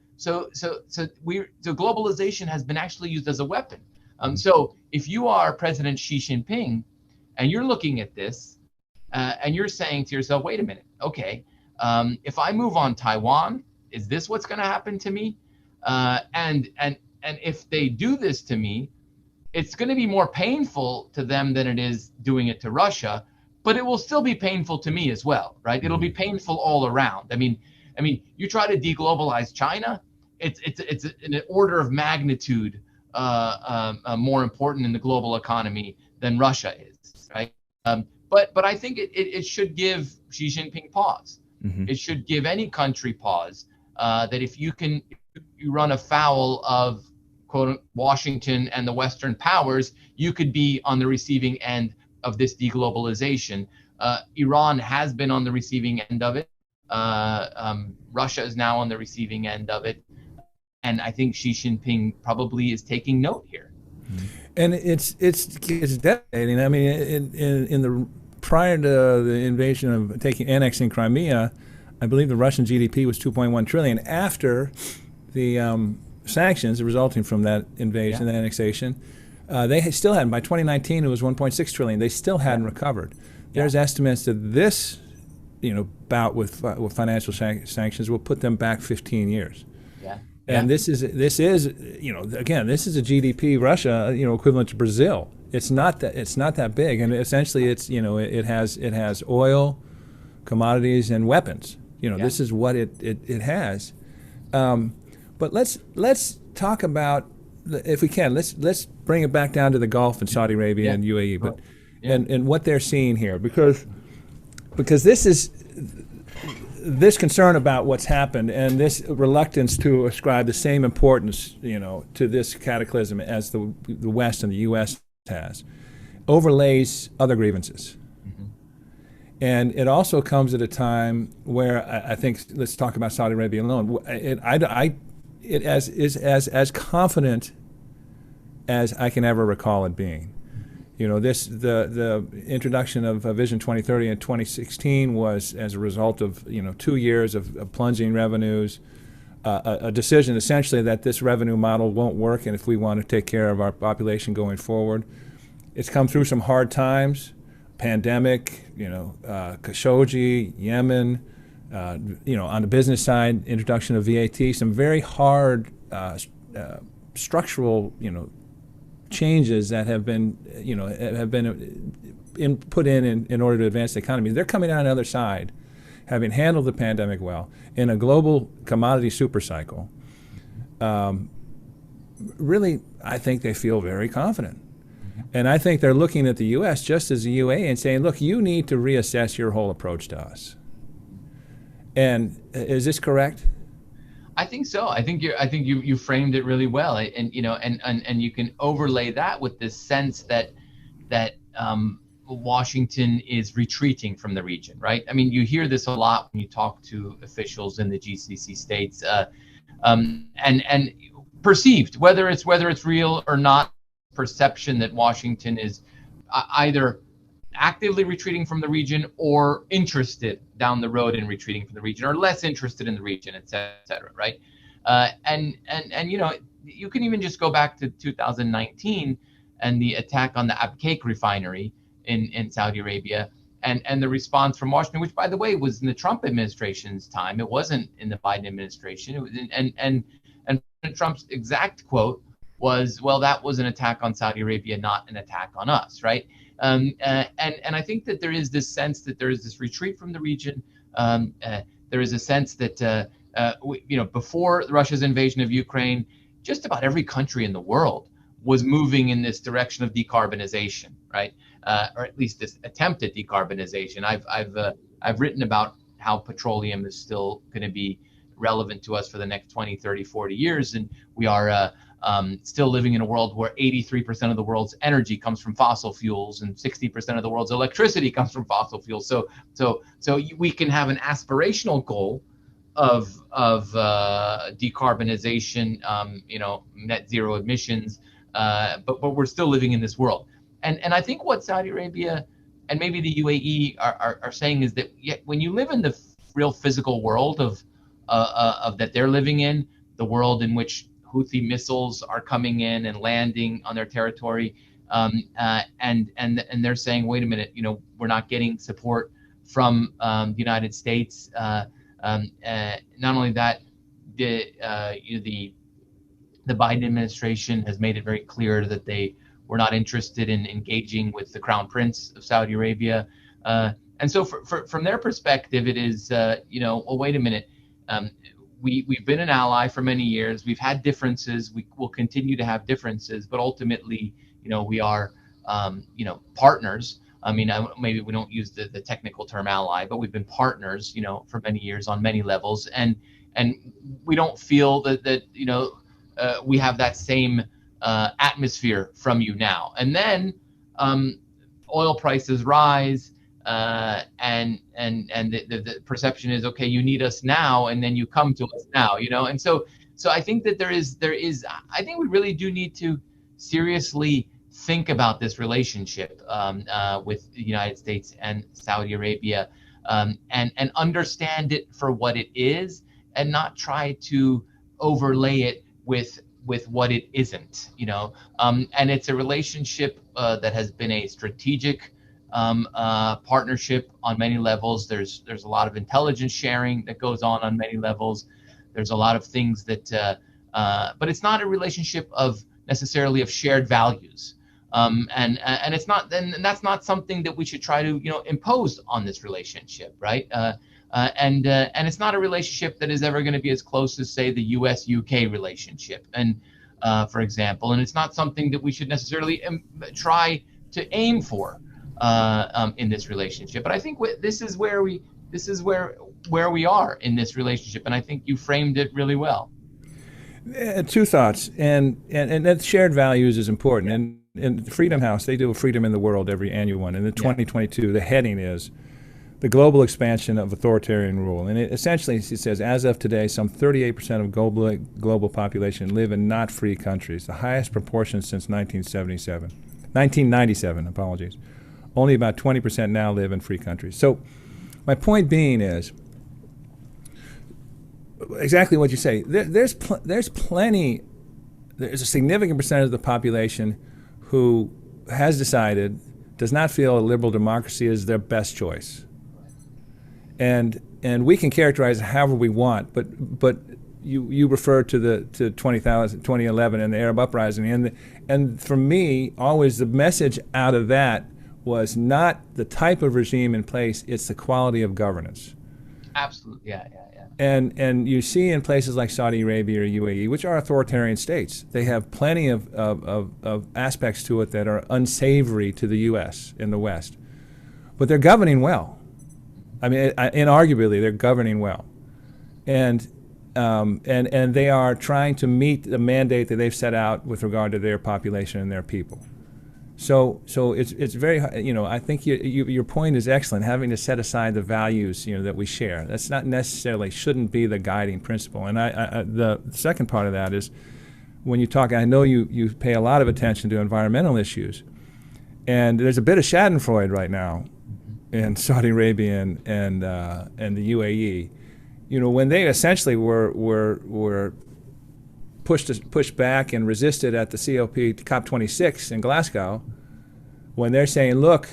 globalization has been actually used as a weapon. So if you are President Xi Jinping and you're looking at this and you're saying to yourself, wait a minute, okay, if I move on Taiwan, is this what's going to happen to me? And if they do this to me, it's going to be more painful to them than it is doing it to Russia, but it will still be painful to me as well, right? It'll be painful all around. I mean, you try to deglobalize China, it's an order of magnitude more important in the global economy than Russia is, right? But I think it should give Xi Jinping pause. Mm-hmm. It should give any country pause that if you run afoul of quote Washington and the Western powers, you could be on the receiving end of this deglobalization. Iran has been on the receiving end of it. Russia is now on the receiving end of it. And I think Xi Jinping probably is taking note here. And it's devastating. I mean, in the prior to the invasion of annexing Crimea, I believe the Russian GDP was 2.1 trillion. After the sanctions resulting from that invasion, that annexation, they still hadn't. By 2019, it was 1.6 trillion. They still hadn't recovered. There's estimates that this, bout with financial sanctions will put them back 15 years. And this is again, this is a GDP Russia, equivalent to Brazil. It's not that big, and essentially it has oil, commodities, and weapons. This is what it has. But let's talk about, if we can, let's bring it back down to the Gulf and Saudi Arabia and UAE, but and what they're seeing here, because this concern about what's happened and this reluctance to ascribe the same importance, to this cataclysm as the West and the U.S. has, overlays other grievances. Mm-hmm. And it also comes at a time where I think, let's talk about Saudi Arabia alone. It is as confident as I can ever recall it being. The introduction of Vision 2030 in 2016 was as a result of 2 years of plunging revenues, a decision essentially that this revenue model won't work, and if we want to take care of our population going forward, it's come through some hard times, pandemic, Khashoggi, Yemen. On the business side, introduction of VAT, some very hard structural, changes that have been, put in order to advance the economy. They're coming out on the other side, having handled the pandemic well, in a global commodity supercycle. Really, I think they feel very confident. And I think they're looking at the U.S. just as the UAE and saying, look, you need to reassess your whole approach to us. And is this correct? I think so. I think you framed it really well, and you can overlay that with this sense that Washington is retreating from the region, right? I mean, you hear this a lot when you talk to officials in the GCC states, and perceived, whether it's real or not, perception that Washington is either actively retreating from the region or interested down the road in retreating from the region, or less interested in the region, et cetera, right? And you can even just go back to 2019 and the attack on the Abqaiq refinery in Saudi Arabia, and the response from Washington, which, by the way, was in the Trump administration's time. It wasn't in the Biden administration. It was and Trump's exact quote was, "Well, that was an attack on Saudi Arabia, not an attack on us," right? And I think that there is this sense that there is this retreat from the region. There is a sense that before Russia's invasion of Ukraine, just about every country in the world was moving in this direction of decarbonization, right? Or at least this attempt at decarbonization. I've written about how petroleum is still going to be relevant to us for the next 20, 30, 40 years, and we are still living in a world where 83% of the world's energy comes from fossil fuels and 60% of the world's electricity comes from fossil fuels. So we can have an aspirational goal of decarbonization, net zero emissions, but we're still living in this world. And I think what Saudi Arabia and maybe the UAE are saying is that when you live in the real physical world of that they're living in, the world in which Houthi missiles are coming in and landing on their territory, and they're saying, wait a minute, we're not getting support from the United States. Not only that, the Biden administration has made it very clear that they were not interested in engaging with the Crown Prince of Saudi Arabia, and so from their perspective, it is, well, wait a minute. We've been an ally for many years. We've had differences. We will continue to have differences, but ultimately, we are, partners. I mean, maybe we don't use the technical term ally, but we've been partners, for many years on many levels, and we don't feel that we have that same atmosphere from you now. And then oil prices rise. And the perception is, okay, you need us now, and then you come to us now, and so I think that there is I think we really do need to seriously think about this relationship with the United States and Saudi Arabia, and understand it for what it is, and not try to overlay it with what it isn't, and it's a relationship that has been a strategic partnership on many levels. There's a lot of intelligence sharing that goes on many levels. There's a lot of things that, but it's not a relationship of necessarily of shared values, and it's not. And that's not something that we should try to impose on this relationship, right? And it's not a relationship that is ever going to be as close as, say, the U.S.-UK relationship, and for example, and it's not something that we should necessarily try to aim for in this relationship. But I think this is where we are in this relationship, and I think you framed it really well. Two thoughts, and that shared values is important. And in the Freedom House, they do a Freedom in the World every annual one. And in 2022, the heading is the global expansion of authoritarian rule. And it says, as of today, some 38% of global population live in not free countries, the highest proportion since 1997, apologies. Only about 20% now live in free countries. So my point being is exactly what you say. There's a significant percentage of the population who has decided, does not feel a liberal democracy is their best choice. And we can characterize it however we want, but you referred to 2011 and the Arab uprising, and for me, always the message out of that was not the type of regime in place; it's the quality of governance. Absolutely, yeah. And you see in places like Saudi Arabia or UAE, which are authoritarian states, they have plenty of aspects to it that are unsavory to the U.S. in the West, but they're governing well. I mean, inarguably, they're governing well, and they are trying to meet the mandate that they've set out with regard to their population and their people. So it's very, I think your point is excellent. Having to set aside the values, that we share. That's not necessarily shouldn't be the guiding principle. And the second part of that is when you talk. I know you pay a lot of attention to environmental issues, and there's a bit of Schadenfreude right now in Saudi Arabia and the UAE. When they essentially were pushed back and resisted at the COP26 in Glasgow, when they're saying, look,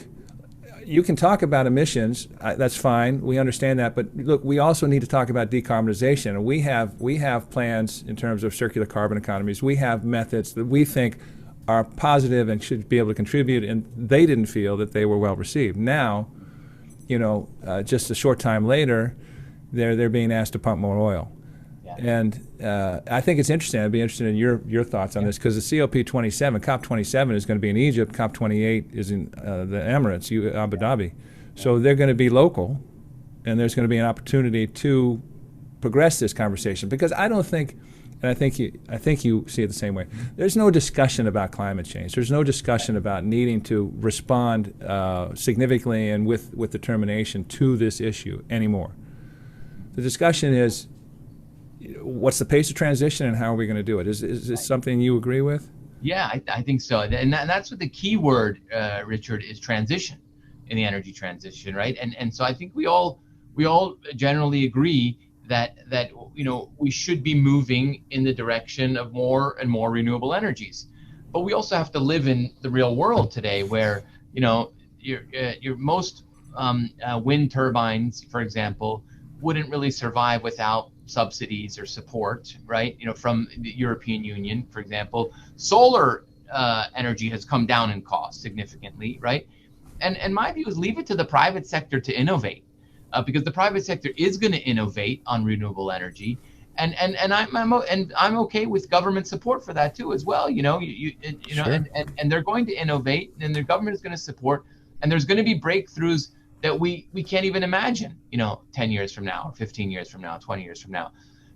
you can talk about emissions, that's fine, we understand that, but look, we also need to talk about decarbonization. And we have plans in terms of circular carbon economies. We have methods that we think are positive and should be able to contribute, and they didn't feel that they were well received. Now, just a short time later, they're being asked to pump more oil. And I think it's interesting. I'd be interested in your thoughts on this, because the COP27 is going to be in Egypt. COP28 is in the Emirates, Abu Dhabi. So they're going to be local, and there's going to be an opportunity to progress this conversation. Because I don't think, and I think you see it the same way. There's no discussion about climate change. There's no discussion about needing to respond significantly and with determination to this issue anymore. The discussion is, what's the pace of transition and how are we going to do it? Is this something you agree with? Yeah, I think so. And that's what the key word, Richard, is transition in the energy transition, right? And so I think we all generally agree that we should be moving in the direction of more and more renewable energies. But we also have to live in the real world today, where your most wind turbines, for example, wouldn't really survive without subsidies or support, right? From the European Union, for example. Solar energy has come down in cost significantly, right? And my view is leave it to the private sector to innovate, because the private sector is going to innovate on renewable energy, and I'm okay with government support for that too as well. Sure. And they're going to innovate, and the government is going to support, and there's going to be breakthroughs that we can't even imagine, 10 years from now, or 15 years from now, 20 years from now.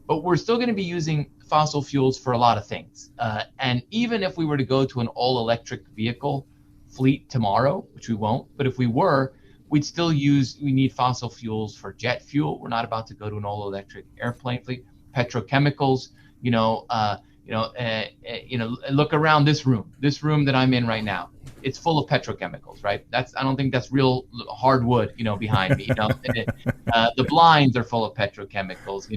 But we're still going to be using fossil fuels for a lot of things. And even if we were to go to an all-electric vehicle fleet tomorrow, which we won't, but if we were, we need fossil fuels for jet fuel. We're not about to go to an all-electric airplane fleet. Petrochemicals, look around this room that I'm in right now. It's full of petrochemicals, right? I don't think that's real hardwood, behind me. The blinds are full of petrochemicals.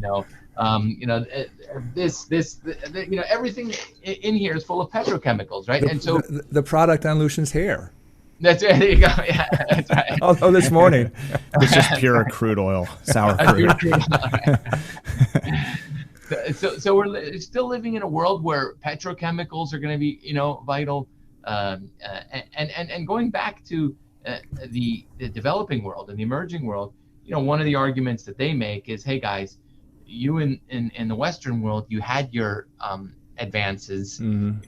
Everything in here is full of petrochemicals, right? And so the product on Lucian's hair. That's right. There you go. Yeah, that's right. Although this morning, it's just pure crude oil, sour crude. So we're still living in a world where petrochemicals are going to be, vital. And going back to the developing world and the emerging world, one of the arguments that they make is, hey guys, you in the Western world, you had your advances, mm-hmm.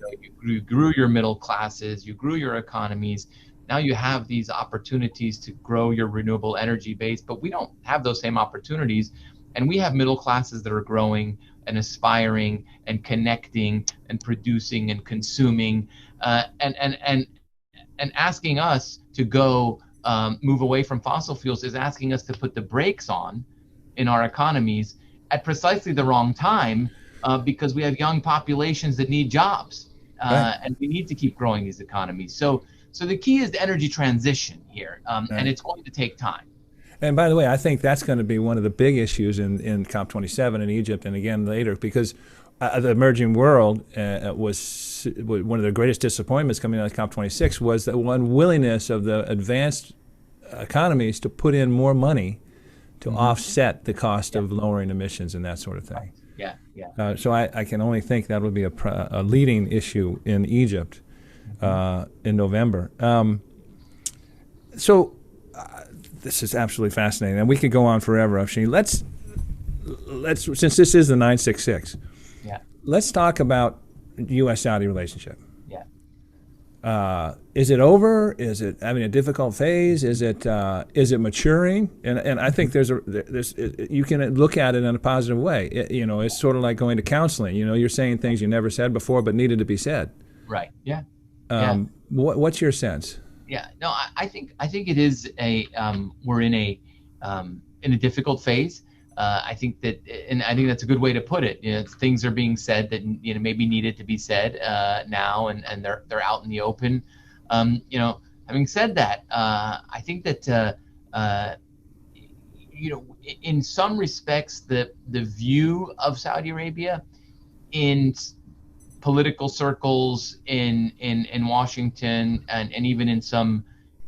You grew your middle classes, you grew your economies. Now you have these opportunities to grow your renewable energy base, but we don't have those same opportunities. And we have middle classes that are growing and aspiring and connecting and producing and consuming, and asking us to go move away from fossil fuels is asking us to put the brakes on in our economies at precisely the wrong time, because we have young populations that need jobs, right. And we need to keep growing these economies. So the key is the energy transition here, right. and it's going to take time. And by the way, I think that's going to be one of the big issues in COP27 in Egypt, and again later, because the emerging world was one of the greatest disappointments coming out of COP26 was the unwillingness of the advanced economies to put in more money to offset the cost of lowering emissions and that sort of thing. Yeah, yeah. So I can only think that would be a leading issue in Egypt in November. So this is absolutely fascinating, and we could go on forever, Afshin. Let's since this is the 966, Yeah, let's talk about U.S.-Saudi relationship. yeah. Is it over? Is it having a difficult phase? Is it maturing? And I think you can look at it in a positive way. It's sort of like going to counseling. You're saying things you never said before but needed to be said. Right. Yeah. Yeah. What's your sense? Yeah. No, I think it is we're in a difficult phase. I think that's a good way to put it. Things are being said that maybe needed to be said now, and they're out in the open. Having said that, I think that in some respects, the view of Saudi Arabia in political circles in Washington and even in some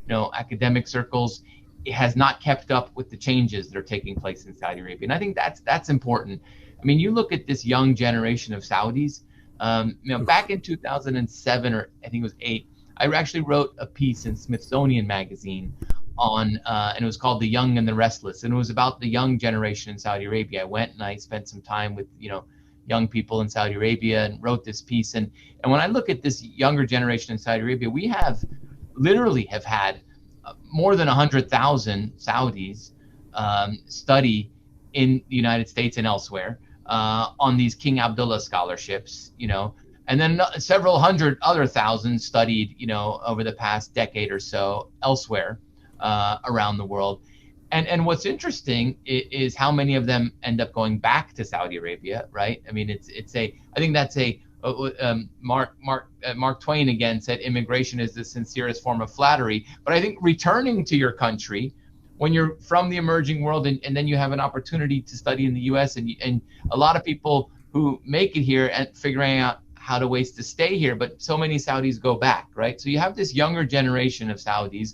academic circles, it has not kept up with the changes that are taking place in Saudi Arabia. And I think that's important. I mean, you look at this young generation of Saudis, back in 2007, or I think it was 2008, I actually wrote a piece in Smithsonian Magazine on, and it was called The Young and the Restless. And it was about the young generation in Saudi Arabia. I went and I spent some time with, young people in Saudi Arabia and wrote this piece. And when I look at this younger generation in Saudi Arabia, we literally have had more than 100,000 Saudis study in the United States and elsewhere on these King Abdullah scholarships, and then several hundred other thousand studied, over the past decade or so elsewhere around the world. And what's interesting is how many of them end up going back to Saudi Arabia, right? I mean, I think that's Mark Twain again said immigration is the sincerest form of flattery. But I think returning to your country when you're from the emerging world and then you have an opportunity to study in the U.S. and a lot of people who make it here and figuring out how to ways to stay here, but so many Saudis go back, right? So you have this younger generation of Saudis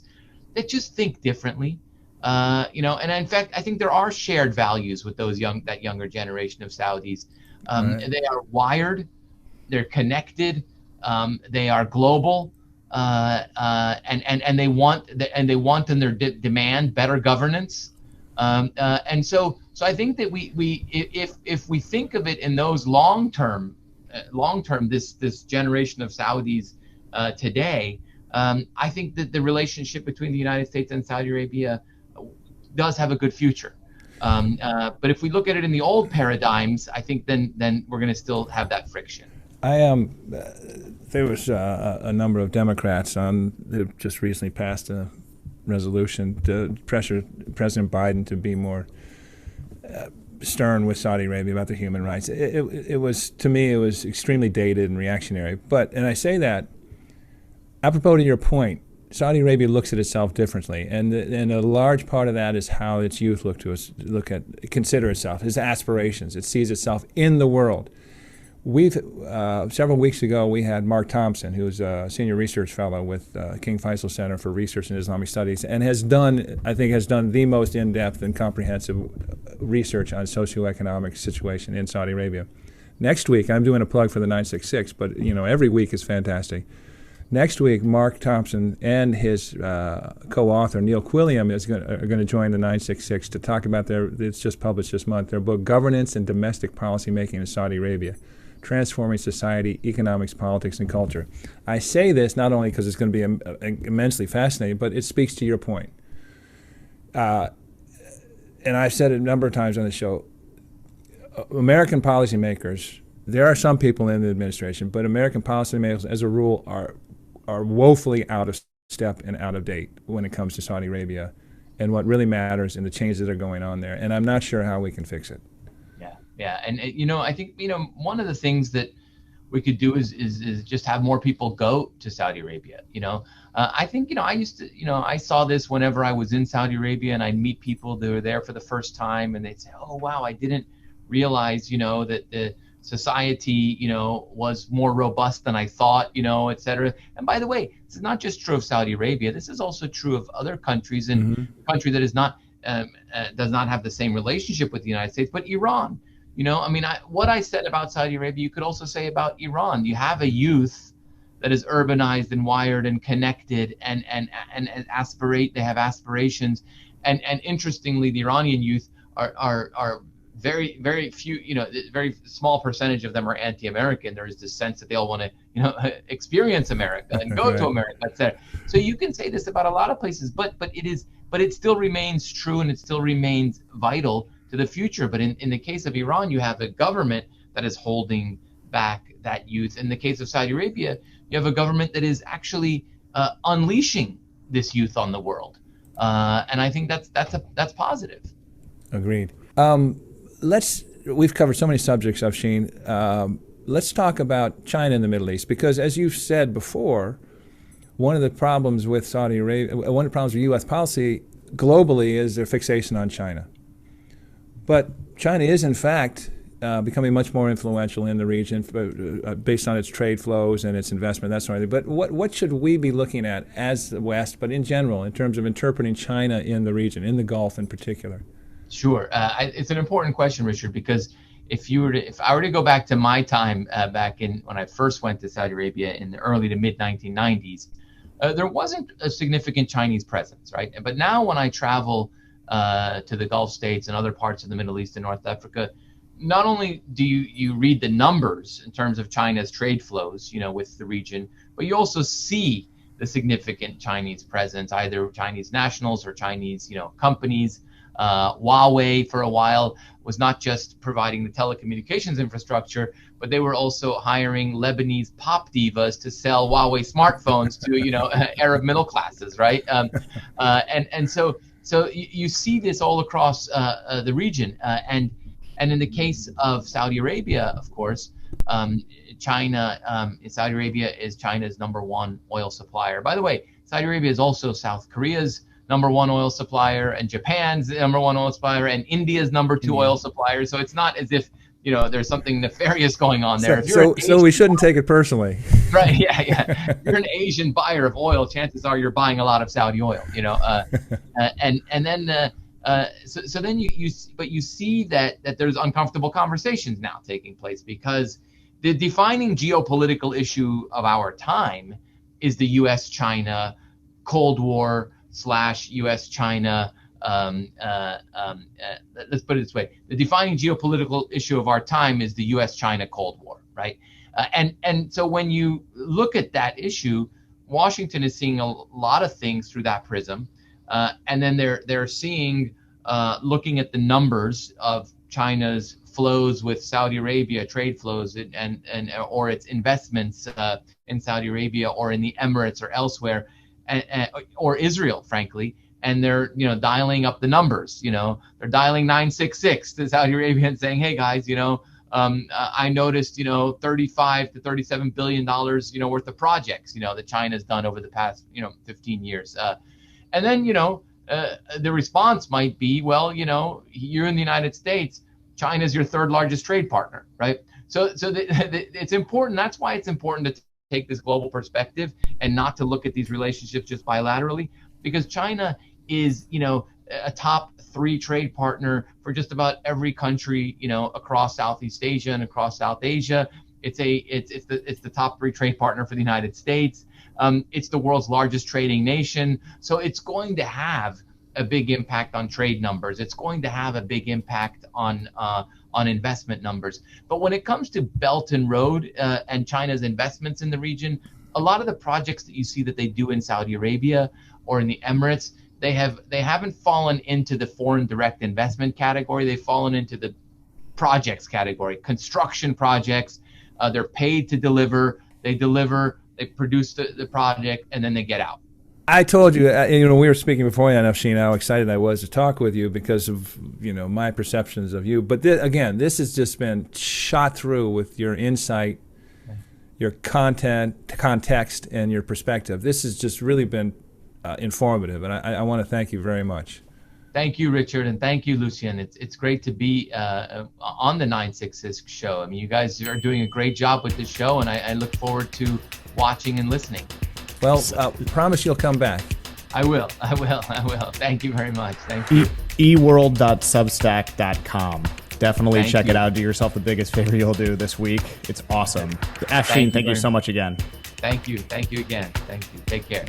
that just think differently. And in fact, I think there are shared values with that younger generation of Saudis. Right. They are wired, they're connected, they are global, and they want and they demand better governance. And so I think that if we think of it in those long term, this generation of Saudis today, I think that the relationship between the United States and Saudi Arabia does have a good future. But if we look at it in the old paradigms, I think then we're going to still have that friction. There was a number of Democrats that just recently passed a resolution to pressure President Biden to be more stern with Saudi Arabia about the human rights. It was, to me, it was extremely dated and reactionary. And I say that apropos to your point. Saudi Arabia looks at itself differently, and a large part of that is how its youth consider itself, its aspirations. It sees itself in the world. Several weeks ago, we had Mark Thompson, who's a senior research fellow with King Faisal Center for Research in Islamic Studies, and has done the most in-depth and comprehensive research on socioeconomic situation in Saudi Arabia. Next week, I'm doing a plug for the 966, but every week is fantastic. Next week, Mark Thompson and his co-author, Neil Quilliam, are going to join the 966 to talk about it's just published this month, their book, Governance and Domestic Policymaking in Saudi Arabia, Transforming Society, Economics, Politics, and Culture. I say this not only because it's going to be immensely fascinating, but it speaks to your point. And I've said it a number of times on the show, American policymakers, there are some people in the administration, but American policymakers, as a rule, are woefully out of step and out of date when it comes to Saudi Arabia and what really matters and the changes that are going on there. And I'm not sure how we can fix it. Yeah. And, I think, one of the things that we could do is just have more people go to Saudi Arabia. I think, I used to, I saw this whenever I was in Saudi Arabia and I'd meet people that were there for the first time and they'd say, oh, wow, I didn't realize, that the society, was more robust than I thought, et cetera. And by the way, this is not just true of Saudi Arabia. This is also true of other countries, and a country that is not does not have the same relationship with the United States, but Iran. What I said about Saudi Arabia, you could also say about Iran. You have a youth that is urbanized and wired and connected and aspirate. They have aspirations, and interestingly, the Iranian youth are very, very few, very small percentage of them are anti-American. There is this sense that they all want to, experience America and go to America, etc. So you can say this about a lot of places, but it still remains true, and it still remains vital to the future. But in the case of Iran, you have a government that is holding back that youth. In the case of Saudi Arabia, you have a government that is actually unleashing this youth on the world, and I think that's positive. Agreed. We've covered so many subjects, Afshin. Let's talk about China and the Middle East, because as you've said before, one of the problems with Saudi Arabia, one of the problems with U.S. policy globally is their fixation on China. But China is, in fact, becoming much more influential in the region based on its trade flows and its investment, that sort of thing. But what should we be looking at as the West, but in general, in terms of interpreting China in the region, in the Gulf in particular? Sure. It's an important question, Richard, because if I were to go back to my time back when I first went to Saudi Arabia in the early to mid 1990s, there wasn't a significant Chinese presence, right? But now when I travel to the Gulf states and other parts of the Middle East and North Africa, not only do you read the numbers in terms of China's trade flows, with the region, but you also see the significant Chinese presence, either Chinese nationals or Chinese, companies. Huawei for a while was not just providing the telecommunications infrastructure, but they were also hiring Lebanese pop divas to sell Huawei smartphones to Arab middle classes, right? So you see this all across the region, and in the case of Saudi Arabia, of course, Saudi Arabia is China's number one oil supplier. By the way, Saudi Arabia is also South Korea's number one oil supplier, and Japan's number one oil supplier, and India's number two oil supplier. So it's not as if there's something nefarious going on there. So we shouldn't take it personally. Right? Yeah. If you're an Asian buyer of oil, chances are you're buying a lot of Saudi oil. So then you see that there's uncomfortable conversations now taking place, because the defining geopolitical issue of our time is the U.S.-China Cold War / U.S.-China. Let's put it this way: the defining geopolitical issue of our time is the U.S.-China Cold War, right? And so when you look at that issue, Washington is seeing a lot of things through that prism, and then they're seeing, looking at the numbers of China's flows with Saudi Arabia, trade flows, and or its investments in Saudi Arabia or in the Emirates or elsewhere, or Israel, frankly. And they're dialing up the numbers. They're dialing 966 to Saudi Arabia and saying, hey guys, I noticed 35 to 37 billion dollars worth of projects that China's done over the past 15 years. And then the response might be, well, you're in the United States, China's your third largest trade partner, right? So it's important. That's why it's important to take this global perspective and not to look at these relationships just bilaterally, because China is, a top 3 trade partner for just about every country, across Southeast Asia and across South Asia. It's the top 3 trade partner for the United States. It's the world's largest trading nation. So it's going to have a big impact on trade numbers. It's going to have a big impact on investment numbers. But when it comes to Belt and Road and China's investments in the region, a lot of the projects that you see that they do in Saudi Arabia or in the Emirates, they haven't fallen into the foreign direct investment category. They've fallen into the projects category, construction projects. They're paid to deliver. They deliver. They produce the project, and then they get out. I told you, we were speaking beforehand, Afshin, how excited I was to talk with you because of, my perceptions of you. But again, this has just been shot through with your insight, your context, and your perspective. This has just really been informative, and I want to thank you very much. Thank you, Richard, and thank you, Lucien. It's great to be on the 966 show. I mean, you guys are doing a great job with this show, and I look forward to watching and listening. Well, promise you'll come back. I will. Thank you very much. Thank you. eworld.substack.com. Definitely check you. it out. Do yourself the biggest favor you'll do this week. It's awesome. Afshin, thank you so much again. Thank you. Thank you again. Thank you. Take care.